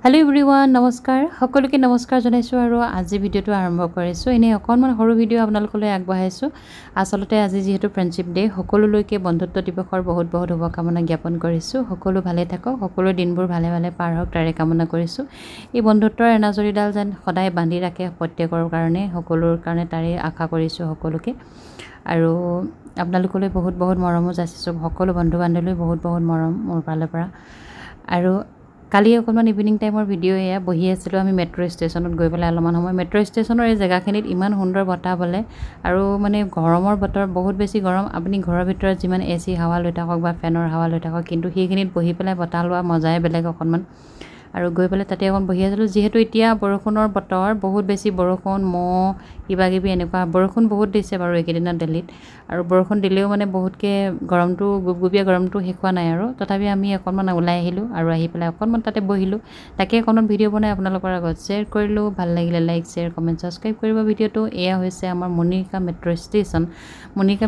hello everyone नमस्कार সকলোকে নমস্কাৰ জনাইছো আৰু আজি ভিডিওটো আৰম্ভ কৰিছো এনে অকনমান সৰু ভিডিও আপোনালোকলৈ আগবঢ়াইছো আসলতে আজি যেহেতু ফ্ৰেণ্ডশিপ ডে সকলোলৈকে বন্ধুত্ব দিৱসৰ বহুত বহুত শুভকামনা জ্ঞাপন কৰিছো সকলো ভালে থাকক সকলো দিনবোৰ ভালে ভালে পাৰ হওক তাৰে কামনা কৰিছো এই বন্ধুত্বৰ এনাজৰীডাল যেন সদায় বান্ধি ৰাখে প্ৰত্যেকৰ কাৰণে সকলোৰ কাৰণে তাৰে আশা কৰিছো সকলোকে আৰু আপোনালোকলৈ বহুত বহুত মৰমো যাচিছো সকলো বন্ধু বান্ধৱীলৈ বহুত বহুত মৰম মোৰ ফালৰ পৰা আৰু কালি অকমান ইভিনিং টাইমৰ ভিডিও এয়া বহি আছিল আমি মেট্ৰো ষ্টেচনত গৈ পেলাই অলমান সময় মেট্ৰো ষ্টেচনৰ এই জায়গাখিনিত ইমান সুন্দৰ বতাহ বলে আৰু মানে গৰমৰ বতৰ বহুত বেছি গৰম আপুনি ঘৰৰ ভিতৰত যিমান এসি হাৱা লৈ থাকক বা ফেনৰ হাৱা লৈ থাকক কিন্তু সেইখিনিত বহি পেলাই বতাহ লোৱা মজাই বেলেগ অকনমান আৰু গৈ পেলাই তাতে অকন বহি আছিলো যেহেতু এতিয়া বৰষুণৰ বতৰ বহুত বেছি বৰষুণ কিবাকিবি এনেকুৱা বৰষুণ বহুত দিছে বাৰু এইকেইদিনত দিল্লীত আৰু বৰষুণ দিলেও মানে বহুতকে গৰমটো গুপগুপীয়া গৰমটো হেকোৱা নাই আৰু তথাপি আমি অকনমান ওলাই আহিলো আৰু আহি পেলাই অকনমান তাতে বহিলো তাকে অকনমান ভিডিও বনাই আপোনালোকৰ আগত শেয়াৰ কৰিলো ভাল লাগিলে লাইক শেয়াৰ কমেন্ট সাবস্ক্ৰাইব কৰিব ভিডিওটো এয়া হৈছে আমাৰ মনিকা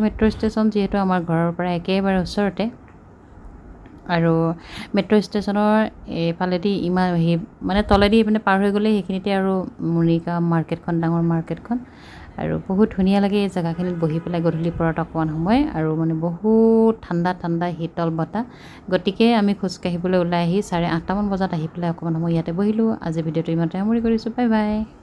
মেট্ৰো ষ্টেচন যেহেতু আমাৰ ঘৰৰ পৰা একেবাৰে ওচৰতে আৰু মেট্ৰো ষ্টেচনৰ এফালেদি ইমান মানে তলেদি মানে পাৰ হৈ গ'লে সেইখিনিতে আৰু মনিকা মাৰ্কেটখন ডাঙৰ মাৰ্কেটখন আৰু বহুত ধুনীয়া লাগে এই জায়গাখিনিত বহি পেলাই গধূলি পৰত অকমান সময় আৰু মানে বহুত ঠাণ্ডা শীতল বতাহ গতিকে আমি খোজ কাঢ়িবলৈ ওলাই আহি 8:30 মান বজাত আহি পেলাই অকমান সময় ইয়াতে বহিলো আজি ভিডিওটো ইমানতে সামৰি কৰিছো বাই বাই